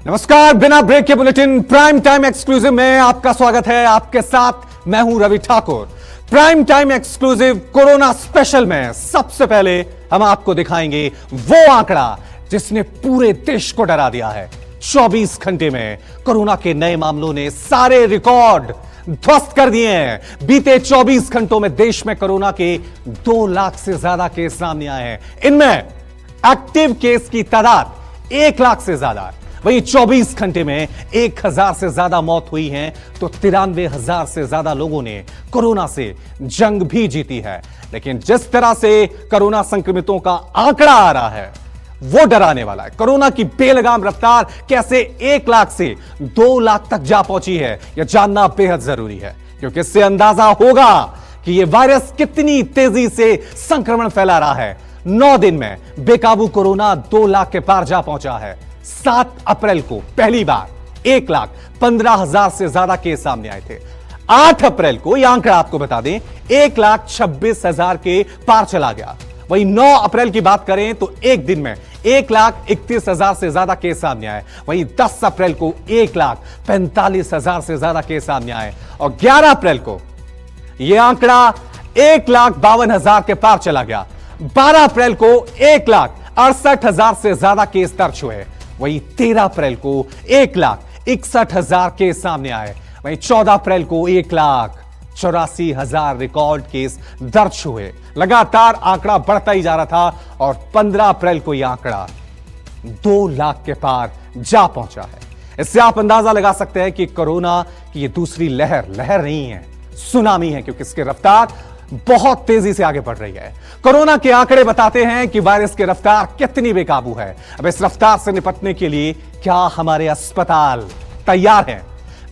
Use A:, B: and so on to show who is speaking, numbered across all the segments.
A: नमस्कार, बिना ब्रेक के बुलेटिन प्राइम टाइम एक्सक्लूसिव में आपका स्वागत है। आपके साथ मैं हूं Ravi Thakur. Prime time exclusive corona special में सबसे पहले हम आपको दिखाएंगे वो आंकड़ा जिसने पूरे देश को डरा दिया है। 24 घंटे में कोरोना के नए मामलों ने सारे रिकॉर्ड ध्वस्त कर दिए हैं। बीते 24 घंटों में देश में कोरोना के 2 लाख से ज्यादा केस सामने आए हैं। इनमें एक्टिव केस की तादाद 1 लाख से ज्यादा। वहीं 24 घंटे में 1000 से ज्यादा मौत हुई है तो 93,000 से ज्यादा लोगों ने कोरोना से जंग भी जीती है। लेकिन जिस तरह से कोरोना संक्रमितों का आंकड़ा आ रहा है वो डराने वाला है। कोरोना की बेलगाम रफ्तार कैसे 1 लाख से 2 लाख तक जा पहुंची है, यह जानना बेहद जरूरी है, क्योंकि इससे अंदाजा होगा कि यह वायरस कितनी तेजी से संक्रमण फैला रहा है। 9 दिन में बेकाबू कोरोना 2 लाख के पार जा पहुंचा है। 7 अप्रैल को पहली बार 1,15,000 से ज्यादा केस सामने आए थे। 8 अप्रैल को यह आंकड़ा आपको बता दें 1,26,000 के पार चला गया। वहीं 9 अप्रैल की बात करें तो एक दिन में 1,31,000 से ज्यादा केस सामने आए। वहीं 10 अप्रैल को 1,45,000 से ज्यादा केस सामने आए और 11 अप्रैल को यह आंकड़ा 1,52,000 के पार चला गया। 12 अप्रैल को 1,68,000 से ज्यादा केस दर्ज हुए। वहीं 13 अप्रैल को 1,61,000 केस सामने आए। वहीं 14 अप्रैल को 1,84,000 रिकॉर्ड केस दर्ज हुए। लगातार आंकड़ा बढ़ता ही जा रहा था और 15 अप्रैल को यह आंकड़ा 2 लाख के पार जा पहुंचा है। इससे आप अंदाजा लगा सकते हैं कि कोरोना की यह दूसरी लहर नहीं है, सुनामी है, क्योंकि इसकी रफ्तार बहुत तेजी से आगे बढ़ रही है। कोरोना के आंकड़े बताते हैं कि वायरस की रफ्तार कितनी बेकाबू है। अब इस रफ्तार से निपटने के लिए क्या हमारे अस्पताल तैयार हैं?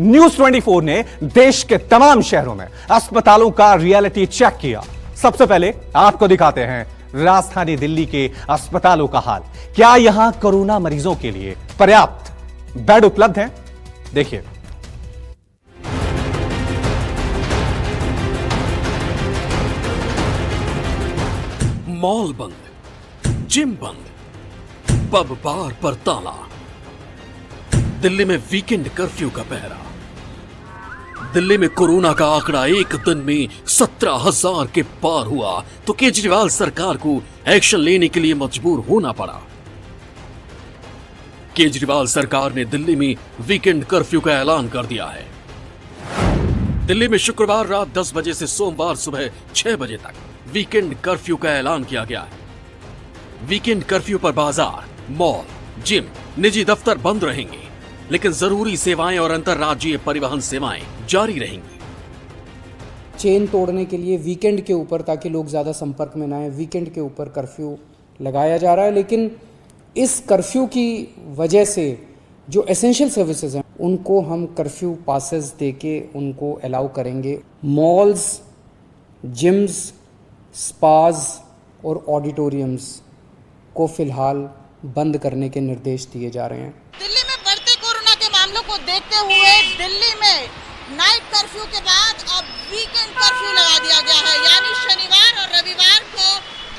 A: न्यूज़ 24 ने देश के तमाम शहरों में अस्पतालों का रियलिटी चेक किया। सबसे पहले आपको दिखाते हैं राजधानी दिल्ली के अस्पतालों का हाल। क्या यहां कोरोना मरीजों के लिए पर्याप्त बेड उपलब्ध हैं? देखिए।
B: मॉल बंद, जिम बंद, पब बार पर ताला। दिल्ली में वीकेंड कर्फ्यू का पहरा। दिल्ली में कोरोना का आंकड़ा एक दिन में 17,000 के पार हुआ तो केजरीवाल सरकार को एक्शन लेने के लिए मजबूर होना पड़ा। केजरीवाल सरकार ने दिल्ली में वीकेंड कर्फ्यू का ऐलान कर दिया है। दिल्ली में शुक्रवार रात 10 बजे से सोमवार सुबह 6 बजे तक वीकेंड कर्फ्यू का ऐलान किया गया है। वीकेंड कर्फ्यू पर बाजार, मॉल, जिम, निजी दफ्तर बंद रहेंगे, लेकिन जरूरी सेवाएं और अंतरराज्यीय परिवहन सेवाएं जारी रहेंगी।
C: चेन तोड़ने के लिए वीकेंड के ऊपर, ताकि लोग ज्यादा संपर्क में ना आए, वीकेंड के ऊपर कर्फ्यू लगाया जा रहा है। लेकिन इस कर्फ्यू की वजह से जो एसेंशियल सर्विसेज हैं उनको हम कर्फ्यू पासेस देके उनको अलाउ करेंगे। मॉल्स, जिम्स, स्पाज और ऑडिटोरियम्स को फिलहाल बंद करने के निर्देश दिए जा रहे हैं।
D: दिल्ली में बढ़ते कोरोना के मामलों को देखते हुए दिल्ली में नाइट कर्फ्यू के बाद अब वीकेंड कर्फ्यू लगा दिया गया है। यानी शनिवार और रविवार को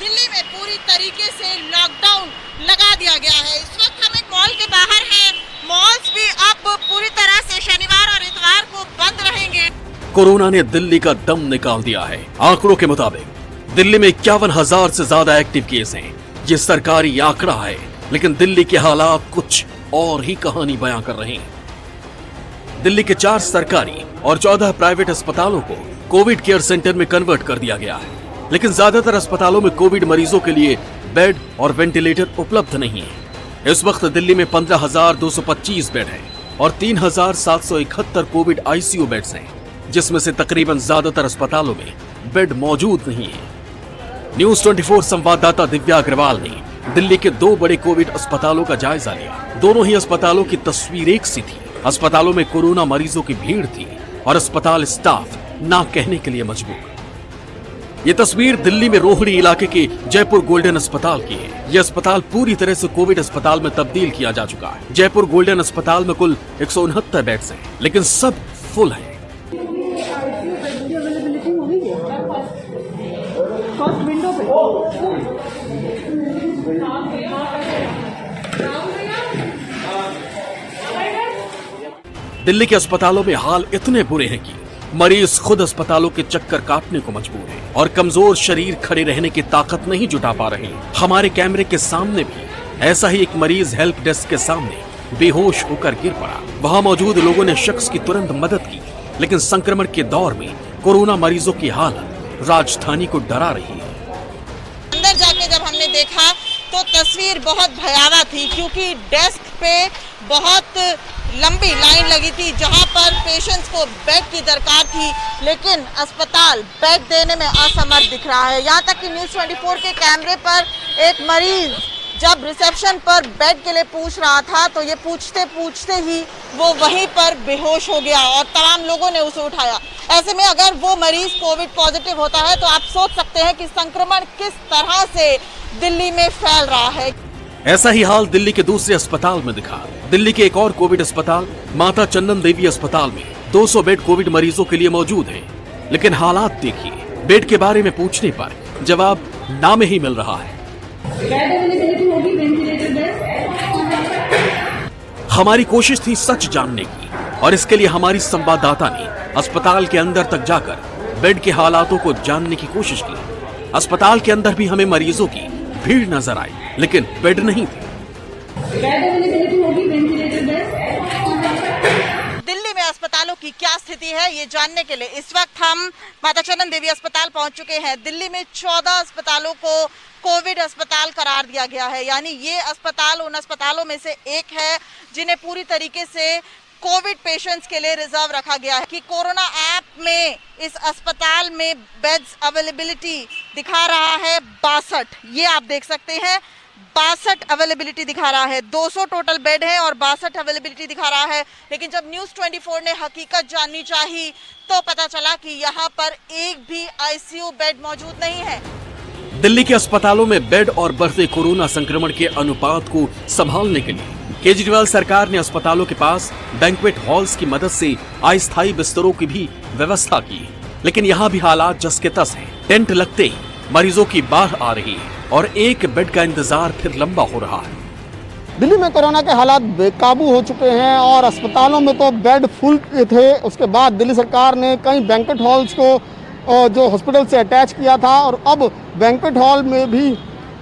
D: दिल्ली में पूरी तरीके से लॉकडाउन लगा दिया गया है। इस वक्त हम एक मॉल के बाहर हैं। मॉल्स भी अब पूरी तरह से शनिवार और इतवार को बंद रहेंगे।
B: कोरोना ने दिल्ली का दम निकाल दिया है। आंकड़ों के मुताबिक दिल्ली में 51,000 से ज्यादा एक्टिव केस हैं। ये सरकारी आंकड़ा है, लेकिन दिल्ली के हालात कुछ और ही कहानी बयां कर रहे हैं। दिल्ली के 4 सरकारी और 14 प्राइवेट अस्पतालों को कोविड केयर सेंटर में कन्वर्ट कर दिया गया है, लेकिन ज्यादातर अस्पतालों में कोविड मरीजों के लिए बेड और वेंटिलेटर उपलब्ध नहीं है। इस वक्त दिल्ली में 15,225 बेड हैं और 3,771 कोविड आईसीयू बेड्स हैं, जिसमें से तकरीबन ज्यादातर अस्पतालों में बेड मौजूद नहीं है। न्यूज़ 24 संवाददाता दिव्या अग्रवाल ने दिल्ली के 2 बड़े कोविड अस्पतालों का जायजा लिया। दोनों ही अस्पतालों की तस्वीर एक सी थी। अस्पतालों में कोरोना मरीजों की भीड़ थी और अस्पताल स्टाफ ना कहने के लिए मजबूर। ये तस्वीर दिल्ली में रोहिणी इलाके के जयपुर गोल्डन अस्पताल की है। यह अस्पताल पूरी तरह से कोविड अस्पताल में तब्दील किया जा चुका है। जयपुर गोल्डन अस्पताल में कुल 169 बेड्स हैं, लेकिन सब फुल हैं। दिल्ली के अस्पतालों में हाल इतने बुरे हैं कि मरीज खुद अस्पतालों के चक्कर काटने को मजबूर है और कमजोर शरीर खड़े रहने की ताकत नहीं जुटा पा रहे। हमारे कैमरे के सामने भी ऐसा ही एक मरीज हेल्प डेस्क के सामने बेहोश होकर गिर पड़ा। वहां मौजूद लोगों ने शख्स की तुरंत मदद की, लेकिन संक्रमण के दौर में कोरोना मरीजों की हालत राजधानी को डरा रही है।
D: अंदर जाके जब हमने देखा तो तस्वीर बहुत भयावह थी, क्योंकि डेस्क पे बहुत लंबी लाइन लगी थी जहां पर पेशेंट्स को बेड की दरकार थी, लेकिन अस्पताल बेड देने में असमर्थ दिख रहा है। यहां तक कि न्यूज़ 24 के कैमरे पर एक मरीज जब रिसेप्शन पर बेड के लिए पूछ रहा था तो ये पूछते पूछते ही वो वहीं पर बेहोश हो गया और तमाम लोगों ने उसे उठाया। ऐसे में अगर वो मरीज कोविड पॉजिटिव होता है तो आप सोच सकते हैं कि संक्रमण किस तरह से दिल्ली में फैल रहा है।
B: ऐसा ही हाल दिल्ली के दूसरे अस्पताल में दिखा। दिल्ली के एक और कोविड अस्पताल माता चंदन देवी अस्पताल में 200 बेड कोविड मरीजों के लिए मौजूद हैं, लेकिन हालात देखिए, बेड के बारे में पूछने पर जवाब ना में ही मिल रहा है। हमारी कोशिश थी सच जानने की और इसके लिए हमारी संवाददाता ने अस्पताल के अंदर तक जाकर बेड के हालातों को जानने की कोशिश की। अस्पताल के अंदर भी हमें मरीजों की भीड़ नजर आई, लेकिन बेड नहीं थे।
D: दिल्ली में अस्पतालों की क्या स्थिति है ये जानने के लिए इस वक्त हम माता चंदन देवी अस्पताल पहुंच चुके हैं। दिल्ली में 14 अस्पतालों को कोविड अस्पताल करार दिया गया है, यानी ये अस्पताल उन अस्पतालों में से एक है जिन्हें पूरी तरीके से कोविड पेशेंट्स के लिए रिजर्व रखा गया है। कि कोरोना ऐप में इस अस्पताल में बेड्स अवेलेबिलिटी दिखा रहा है 62, ये आप देख सकते हैं 62 अवेलेबिलिटी दिखा रहा है। 200 टोटल बेड है और 62 अवेलेबिलिटी दिखा रहा है। लेकिन जब न्यूज़ 24 ने हकीकत जाननी चाही तो पता चला कि यहाँ पर एक भी आईसीयू बेड मौजूद नहीं है।
B: दिल्ली के अस्पतालों में बेड और बढ़ते कोरोना संक्रमण के अनुपात को संभालने के लिए केजरीवाल सरकार ने अस्पतालों के पास बैंक्वेट हॉल्स की मदद से अस्थायी बिस्तरों की भी व्यवस्था की, लेकिन यहाँ भी हालात जस के तस हैं। टेंट लगते ही मरीजों की बाढ़ आ रही है और एक बेड का इंतजार फिर लंबा हो रहा है।
E: दिल्ली में कोरोना के हालात बेकाबू हो चुके हैं और अस्पतालों में तो बेड फुल थे। उसके बाद दिल्ली सरकार ने कई बैंक्वेट हॉल्स को जो हॉस्पिटल से अटैच किया था और अब बैंक्वेट हॉल में भी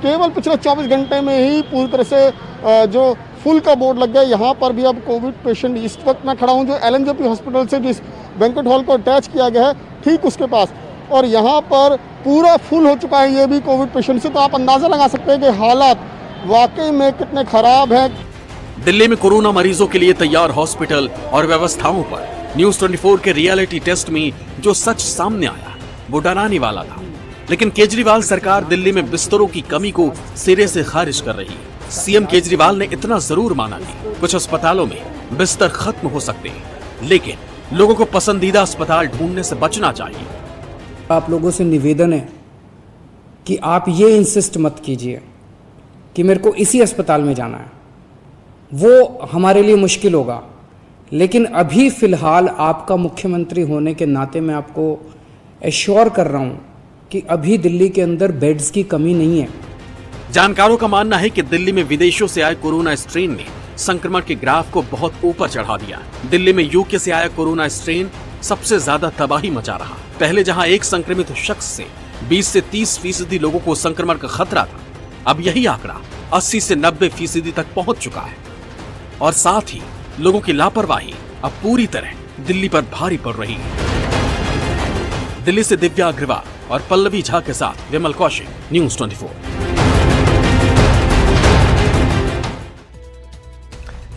E: केवल पिछले 24 घंटे में ही पूरी तरह से जो फुल का बोर्ड लग गया। यहाँ पर भी अब कोविड पेशेंट, इस वक्त मैं खड़ा हूँ जो LNJP हॉस्पिटल से जिस बैंक्वेट हॉल को अटैच किया गया है ठीक उसके पास, और यहाँ पर पूरा फुल हो चुका है ये भी कोविड पेशेंट से। तो आप अंदाज़ा लगा सकते हैं कि हालात वाकई में कितने खराब हैं।
B: दिल्ली में कोरोना मरीजों के लिए तैयार हॉस्पिटल और व्यवस्थाओं पर न्यूज़ 24 के रियलिटी टेस्ट में जो सच सामने आया वो डराने वाला था। लेकिन केजरीवाल सरकार दिल्ली में बिस्तरों की कमी को सिरे से खारिज कर रही है। सीएम केजरीवाल ने इतना जरूर माना कि कुछ अस्पतालों में बिस्तर खत्म हो सकते हैं, लेकिन लोगों को पसंदीदा अस्पताल ढूंढने से बचना चाहिए।
C: आप लोगों से निवेदन है कि आप ये इंसिस्ट मत कीजिए कि मेरे को इसी अस्पताल में जाना है, वो हमारे लिए मुश्किल होगा। लेकिन अभी फिलहाल आपका मुख्यमंत्री होने के नाते मैं आपको एश्योर कर रहा हूँ कि अभी दिल्ली के अंदर बेड्स की कमी नहीं है।
B: जानकारों का मानना है कि दिल्ली में विदेशों से आए कोरोना स्ट्रेन ने संक्रमण के ग्राफ को बहुत ऊपर चढ़ा दिया। दिल्ली में यूके से आया कोरोना स्ट्रेन सबसे ज्यादा तबाही मचा रहा। पहले जहां एक संक्रमित शख्स से 20 से 30% लोगों को संक्रमण का खतरा था, अब यही आंकड़ा 80 से 90% तक पहुंच चुका है। और साथ ही लोगों की लापरवाही अब पूरी तरह दिल्ली पर भारी पड़ रही है। दिल्ली से दिव्या अग्रवाल और पल्लवी झा के साथ विमल कौशिक, न्यूज़ 24।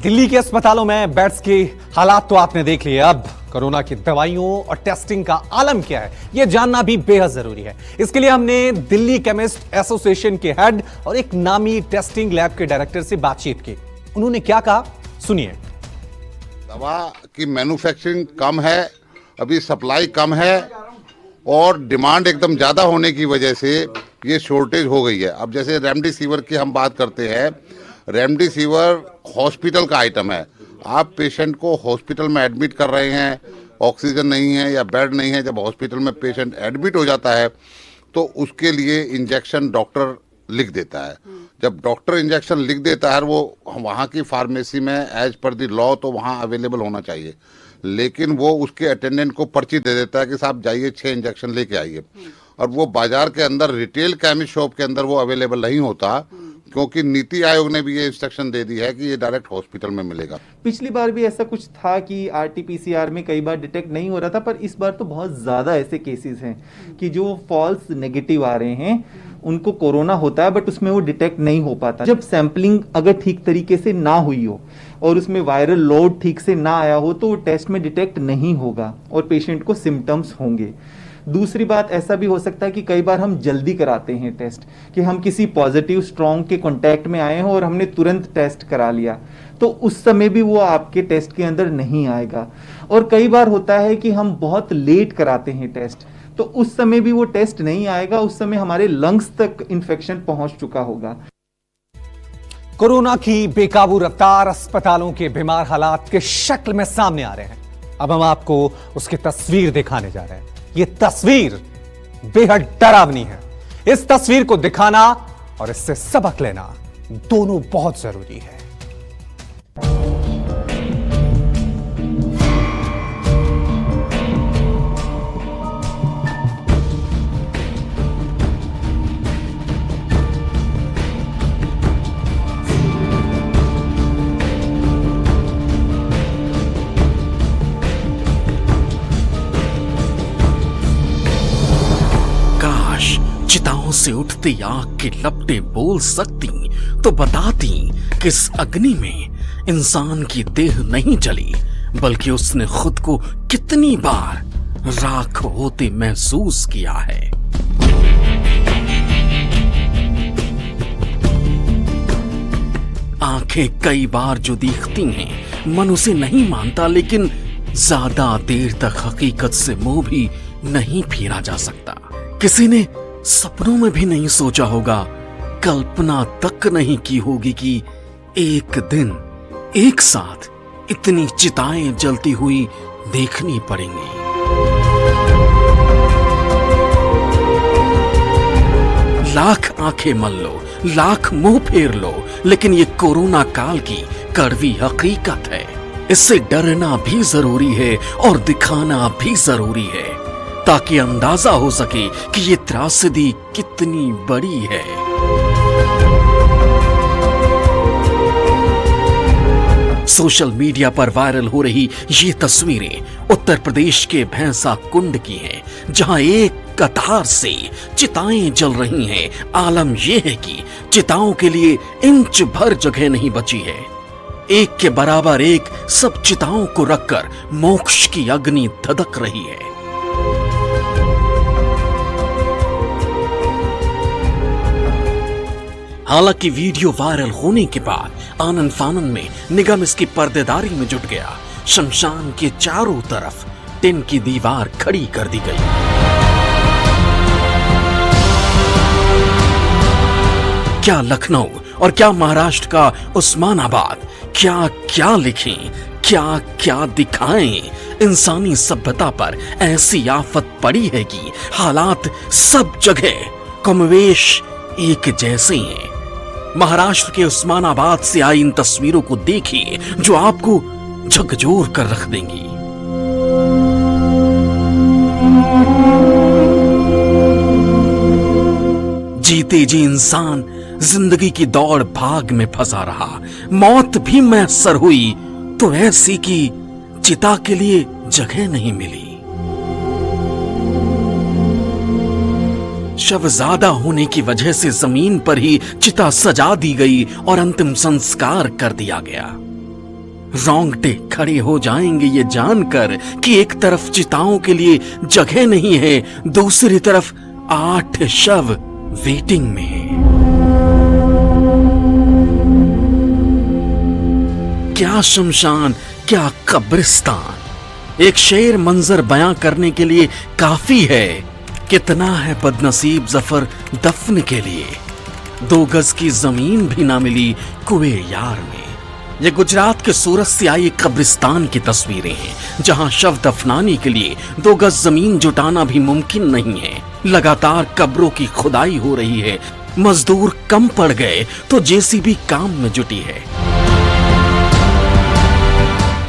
A: दिल्ली के अस्पतालों में बेड्स की हालात तो आपने देख लिए। अब कोरोना की दवाइयों और टेस्टिंग का आलम क्या है यह जानना भी बेहद जरूरी है। इसके लिए हमने दिल्ली केमिस्ट एसोसिएशन के हेड और एक नामी टेस्टिंग लैब के डायरेक्टर से बातचीत की। उन्होंने क्या कहा, सुनिए।
F: दवा की मैन्युफैक्चरिंग कम है, अभी सप्लाई कम है और डिमांड एकदम ज़्यादा होने की वजह से ये शॉर्टेज हो गई है। अब जैसे रेमडेसिविर की हम बात करते हैं, रेमडेसिविर हॉस्पिटल का आइटम है। आप पेशेंट को हॉस्पिटल में एडमिट कर रहे हैं, ऑक्सीजन नहीं है या बेड नहीं है, जब हॉस्पिटल में पेशेंट एडमिट हो जाता है तो उसके लिए इंजेक्शन डॉक्टर लिख देता है। जब डॉक्टर इंजेक्शन लिख देता है वो वहाँ की फार्मेसी में एज पर द लॉ तो वहाँ अवेलेबल होना चाहिए, लेकिन वो उसके अटेंडेंट को पर्ची दे देता है कि साहब जाइए 6 इंजेक्शन लेके आइए, और वो बाजार के अंदर रिटेल केमिस्ट शॉप के अंदर वो अवेलेबल नहीं होता, क्योंकि नीति आयोग ने भी ये इंस्ट्रक्शन दे दी है कि ये डायरेक्ट हॉस्पिटल में मिलेगा।
G: पिछली बार भी ऐसा कुछ था कि आरटीपीसीआर में कई बार डिटेक्ट नहीं हो रहा था, पर इस बार तो बहुत ज़्यादा ऐसे केसेस हैं कि जो फॉल्स नेगेटिव आ रहे हैं, उनको कोरोना होता है बट उसमें वो डिटेक्ट नहीं हो पाता। जब सैंपलिंग अगर ठीक तरीके से ना हुई हो और उसमें वायरल लोड ठीक से ना आया हो तो वो टेस्ट में डिटेक्ट नहीं होगा और पेशेंट को सिम्टम्स होंगे। दूसरी बात, ऐसा भी हो सकता है कि कई बार हम जल्दी कराते हैं टेस्ट, कि हम किसी पॉजिटिव स्ट्रॉन्ग के कांटेक्ट में आए हो और हमने तुरंत टेस्ट करा लिया, तो उस समय भी वो आपके टेस्ट के अंदर नहीं आएगा। और कई बार होता है कि हम बहुत लेट कराते हैं टेस्ट, तो उस समय भी वो टेस्ट नहीं आएगा, उस समय हमारे लंग्स तक इन्फेक्शन पहुंच चुका होगा।
A: कोरोना की बेकाबू रफ्तार अस्पतालों के बीमार हालात के शक्ल में सामने आ रहे हैं। अब हम आपको उसकी तस्वीर दिखाने जा रहे हैं। ये तस्वीर बेहद डरावनी है। इस तस्वीर को दिखाना और इससे सबक लेना दोनों बहुत जरूरी है।
B: चिताओं से उठती आग की लपटें बोल सकती तो बताती कि इस अग्नि में इंसान की देह नहीं जली, बल्कि उसने खुद को कितनी बार राख होते महसूस किया है। आंखें कई बार जो दिखती हैं मन उसे नहीं मानता, लेकिन ज्यादा देर तक हकीकत से मुंह भी नहीं फेरा जा सकता। किसी ने सपनों में भी नहीं सोचा होगा, कल्पना तक नहीं की होगी कि एक दिन एक साथ इतनी चिताएं जलती हुई देखनी पड़ेंगी। लाख आंखें मल लो, लाख मुंह फेर लो, लेकिन ये कोरोना काल की कड़वी हकीकत है। इससे डरना भी जरूरी है और दिखाना भी जरूरी है, ताकि अंदाजा हो सके कि ये त्रासदी कितनी बड़ी है। सोशल मीडिया पर वायरल हो रही ये तस्वीरें उत्तर प्रदेश के भैंसा कुंड की हैं, जहां एक कतार से चिताएं जल रही हैं। आलम यह है कि चिताओं के लिए इंच भर जगह नहीं बची है। एक के बराबर एक सब चिताओं को रखकर मोक्ष की अग्नि धधक रही है। हालांकि वीडियो वायरल होने के बाद आनन फानन में निगम इसकी पर्देदारी में जुट गया। शमशान के चारों तरफ टिन की दीवार खड़ी कर दी गई। क्या लखनऊ और क्या महाराष्ट्र का उस्मानाबाद क्या क्या लिखें, क्या क्या दिखाएं। इंसानी सभ्यता पर ऐसी आफत पड़ी है कि हालात सब जगह कमोवेश एक जैसे हैं। महाराष्ट्र के उस्मानाबाद से आई इन तस्वीरों को देखिए जो आपको झकझोर कर रख देंगी। जीते जी इंसान जिंदगी की दौड़ भाग में फंसा रहा। मौत भी मैसर हुई तो ऐसी कि चिता के लिए जगह नहीं मिली। शव ज्यादा होने की वजह से जमीन पर ही चिता सजा दी गई और अंतिम संस्कार कर दिया गया। रोंगटे खड़े हो जाएंगे ये जानकर कि एक तरफ चिताओं के लिए जगह नहीं है, दूसरी तरफ 8 शव वेटिंग में है। क्या शमशान, क्या कब्रिस्तान। एक शेर मंजर बयां करने के लिए काफी है। कितना है बदनसीब जफर दफन के लिए, 2 गज की जमीन भी ना मिली कुएं यार में। ये गुजरात के सूरत से आई कब्रिस्तान की तस्वीरें हैं, जहां शव दफनाने के लिए 2 गज जमीन जुटाना भी मुमकिन नहीं है। लगातार कब्रों की खुदाई हो रही है, मजदूर कम पड़ गए तो जेसीबी काम में जुटी है।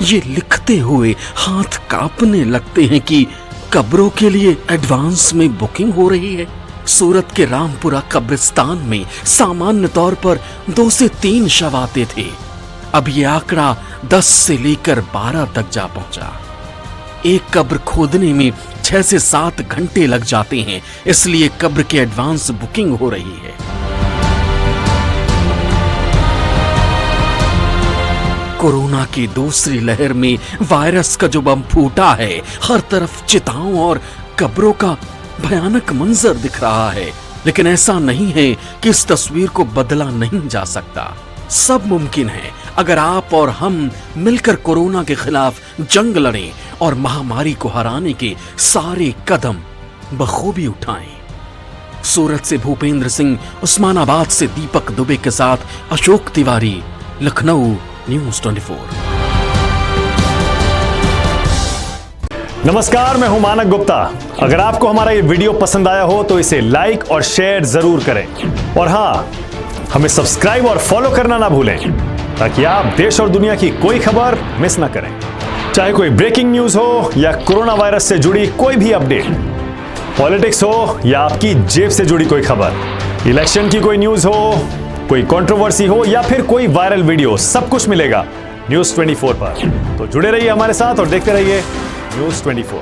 B: ये लिखते हुए हाथ कांपने लगते हैं कि कब्रों के लिए एडवांस में बुकिंग हो रही है। सूरत के रामपुरा कब्रिस्तान में सामान्य तौर पर 2 से 3 शव आते थे। अब ये आंकड़ा 10 से लेकर 12 तक जा पहुंचा। एक कब्र खोदने में 6 से 7 घंटे लग जाते हैं, इसलिए कब्र की एडवांस बुकिंग हो रही है। कोरोना की दूसरी लहर में वायरस का जो बम फूटा है, हर तरफ चिताओं और कब्रों का भयानक मंजर दिख रहा है। लेकिन ऐसा नहीं है कि इस तस्वीर को बदला नहीं जा सकता। सब मुमकिन है अगर आप और हम मिलकर कोरोना के खिलाफ जंग लड़ें और महामारी को हराने के सारे कदम बखूबी उठाएं। सूरत से भूपेंद्र सिंह, उस्मानाबाद से दीपक दुबे के साथ अशोक तिवारी, लखनऊ, न्यूज़ 24।
H: नमस्कार, मैं हूं मानक गुप्ता। अगर आपको हमारा ये वीडियो पसंद आया हो तो इसे लाइक और शेयर जरूर करें, और हां, हमें सब्सक्राइब और फॉलो करना ना भूलें ताकि आप देश और दुनिया की कोई खबर मिस ना करें। चाहे कोई ब्रेकिंग न्यूज हो या कोरोना वायरस से जुड़ी कोई भी अपडेट, पॉलिटिक्स हो या आपकी जेब से जुड़ी कोई खबर, इलेक्शन की कोई न्यूज हो, कोई कंट्रोवर्सी हो या फिर कोई वायरल वीडियो, सब कुछ मिलेगा न्यूज़ 24 पर। तो जुड़े रहिए हमारे साथ और देखते रहिए न्यूज़ 24।